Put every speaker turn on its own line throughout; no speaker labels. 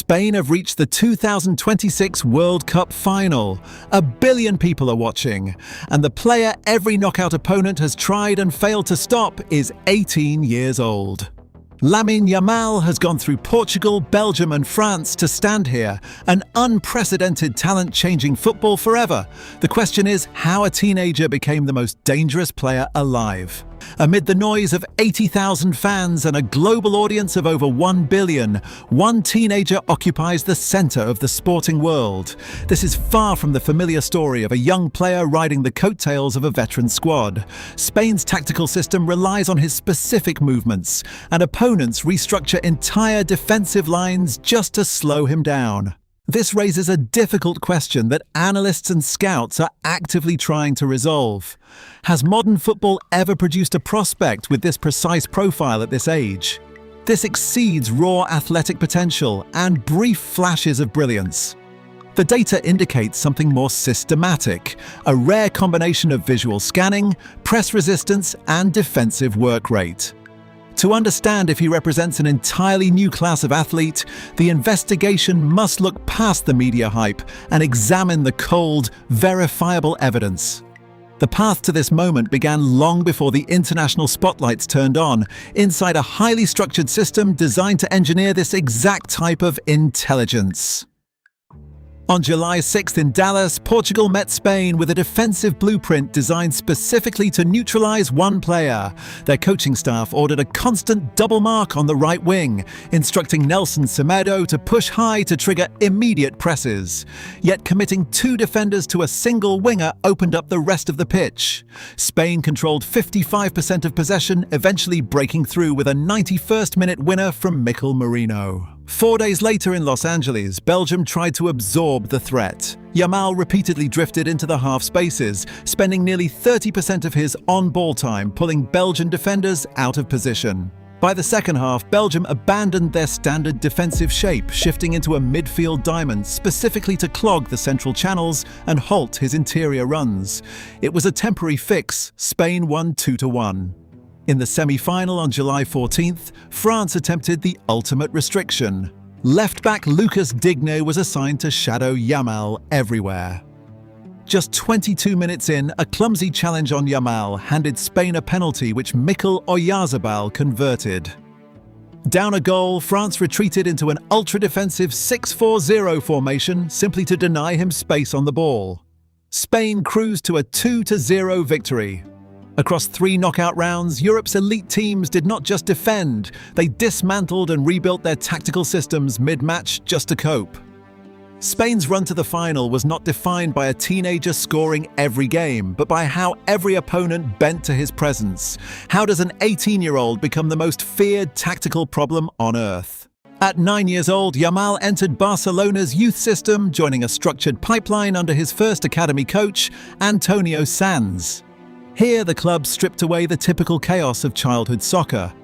Spain have reached the 2026 World Cup Final. 1 billion people are watching, and the player every knockout opponent has tried and failed to stop is 18 years old. Lamine Yamal has gone through Portugal, Belgium and France to stand here, an unprecedented talent changing football forever. The question is how a teenager became the most dangerous player alive. Amid the noise of 80,000 fans and a global audience of over 1 billion, one teenager occupies the center of the sporting world. This is far from the familiar story of a young player riding the coattails of a veteran squad. Spain's tactical system relies on his specific movements, and opponents restructure entire defensive lines just to slow him down. This raises a difficult question that analysts and scouts are actively trying to resolve. Has modern football ever produced a prospect with this precise profile at this age? This exceeds raw athletic potential and brief flashes of brilliance. The data indicates something more systematic, a rare combination of visual scanning, press resistance, and defensive work rate. To understand if he represents an entirely new class of athlete, the investigation must look past the media hype and examine the cold, verifiable evidence. The path to this moment began long before the international spotlights turned on, inside a highly structured system designed to engineer this exact type of intelligence. On July 6th in Dallas, Portugal met Spain with a defensive blueprint designed specifically to neutralize one player. Their coaching staff ordered a constant double mark on the right wing, instructing Nelson Semedo to push high to trigger immediate presses. Yet committing 2 defenders to a single winger opened up the rest of the pitch. Spain controlled 55% of possession, eventually breaking through with a 91st minute winner from Mikel Merino. 4 days later in Los Angeles, Belgium tried to absorb the threat. Yamal repeatedly drifted into the half spaces, spending nearly 30% of his on-ball time pulling Belgian defenders out of position. By the second half, Belgium abandoned their standard defensive shape, shifting into a midfield diamond specifically to clog the central channels and halt his interior runs. It was a temporary fix. Spain won 2-1. In the semi-final on July 14th, France attempted the ultimate restriction. Left-back Lucas Digne was assigned to shadow Yamal everywhere. Just 22 minutes in, a clumsy challenge on Yamal handed Spain a penalty which Mikel Oyarzabal converted. Down a goal, France retreated into an ultra-defensive 6-4-0 formation simply to deny him space on the ball. Spain cruised to a 2-0 victory. Across 3 knockout rounds, Europe's elite teams did not just defend, they dismantled and rebuilt their tactical systems mid-match just to cope. Spain's run to the final was not defined by a teenager scoring every game, but by how every opponent bent to his presence. How does an 18-year-old become the most feared tactical problem on earth? At 9 years old, Yamal entered Barcelona's youth system, joining a structured pipeline under his first academy coach, Antonio Sanz. Here, the club stripped away the typical chaos of childhood soccer.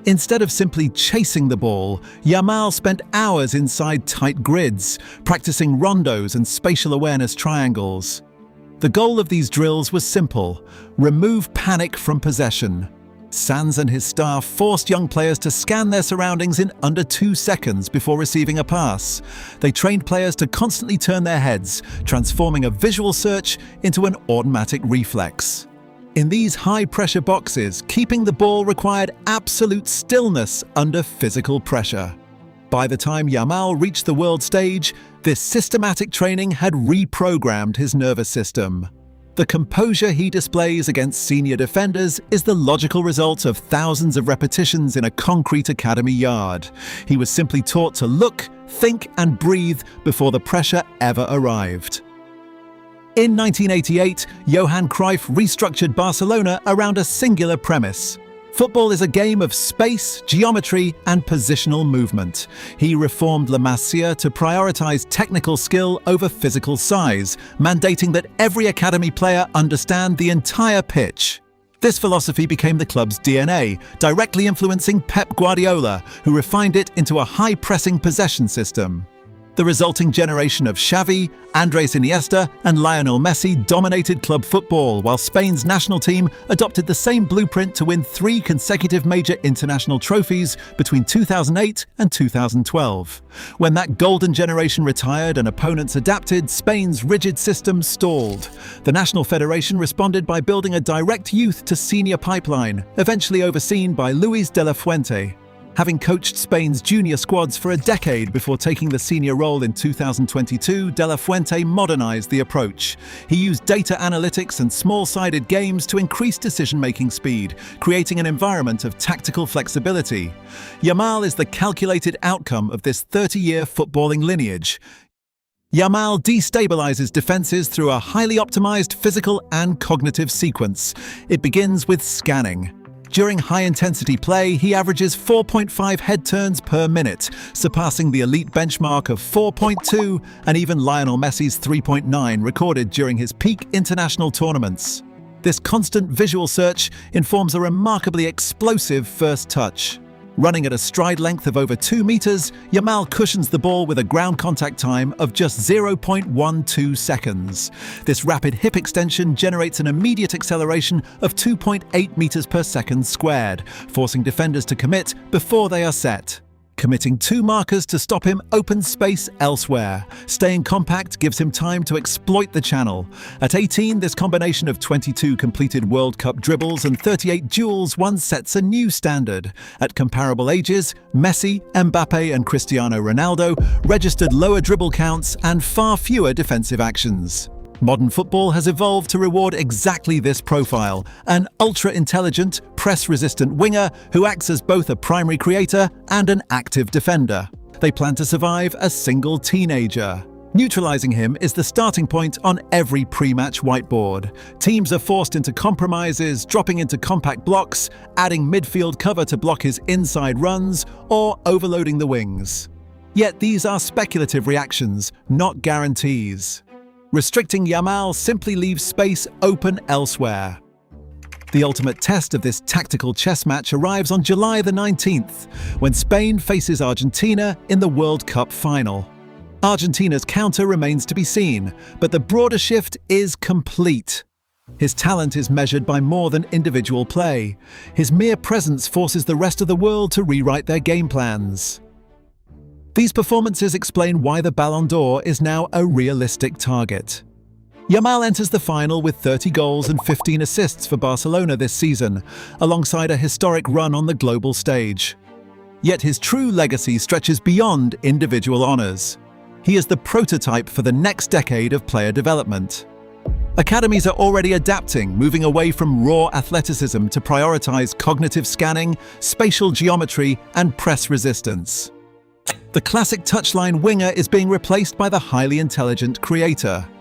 Instead of simply chasing the ball, Yamal spent hours inside tight grids, practicing rondos and spatial awareness triangles. The goal of these drills was simple: remove panic from possession. Sanz and his staff forced young players to scan their surroundings in under 2 seconds before receiving a pass. They trained players to constantly turn their heads, transforming a visual search into an automatic reflex. In these high-pressure boxes, keeping the ball required absolute stillness under physical pressure. By the time Yamal reached the world stage, this systematic training had reprogrammed his nervous system. The composure he displays against senior defenders is the logical result of thousands of repetitions in a concrete academy yard. He was simply taught to look, think, and breathe before the pressure ever arrived. In 1988, Johan Cruyff restructured Barcelona around a singular premise. Football is a game of space, geometry, and positional movement. He reformed La Masia to prioritize technical skill over physical size, mandating that every academy player understand the entire pitch. This philosophy became the club's DNA, directly influencing Pep Guardiola, who refined it into a high-pressing possession system. The resulting generation of Xavi, Andres Iniesta and Lionel Messi dominated club football, while Spain's national team adopted the same blueprint to win 3 consecutive major international trophies between 2008 and 2012. When that golden generation retired and opponents adapted, Spain's rigid system stalled. The National Federation responded by building a direct youth to senior pipeline, eventually overseen by Luis de la Fuente. Having coached Spain's junior squads for a decade before taking the senior role in 2022, De La Fuente modernized the approach. He used data analytics and small-sided games to increase decision-making speed, creating an environment of tactical flexibility. Yamal is the calculated outcome of this 30-year footballing lineage. Yamal destabilizes defenses through a highly optimized physical and cognitive sequence. It begins with scanning. During high-intensity play, he averages 4.5 head turns per minute, surpassing the elite benchmark of 4.2 and even Lionel Messi's 3.9 recorded during his peak international tournaments. This constant visual search informs a remarkably explosive first touch. Running at a stride length of over 2 meters, Yamal cushions the ball with a ground contact time of just 0.12 seconds. This rapid hip extension generates an immediate acceleration of 2.8 meters per second squared, forcing defenders to commit before they are set. Committing 2 markers to stop him opens space elsewhere. Staying compact gives him time to exploit the channel. At 18, this combination of 22 completed World Cup dribbles and 38 duels once sets a new standard. At comparable ages, Messi, Mbappe and Cristiano Ronaldo registered lower dribble counts and far fewer defensive actions. Modern football has evolved to reward exactly this profile, an ultra-intelligent, press-resistant winger who acts as both a primary creator and an active defender. They plan to survive a single teenager. Neutralizing him is the starting point on every pre-match whiteboard. Teams are forced into compromises, dropping into compact blocks, adding midfield cover to block his inside runs, or overloading the wings. Yet these are speculative reactions, not guarantees. Restricting Yamal simply leaves space open elsewhere. The ultimate test of this tactical chess match arrives on July the 19th, when Spain faces Argentina in the World Cup Final. Argentina's counter remains to be seen, but the broader shift is complete. His talent is measured by more than individual play. His mere presence forces the rest of the world to rewrite their game plans. These performances explain why the Ballon d'Or is now a realistic target. Yamal enters the final with 30 goals and 15 assists for Barcelona this season, alongside a historic run on the global stage. Yet his true legacy stretches beyond individual honours. He is the prototype for the next decade of player development. Academies are already adapting, moving away from raw athleticism to prioritise cognitive scanning, spatial geometry and press resistance. The classic touchline winger is being replaced by the highly intelligent creator.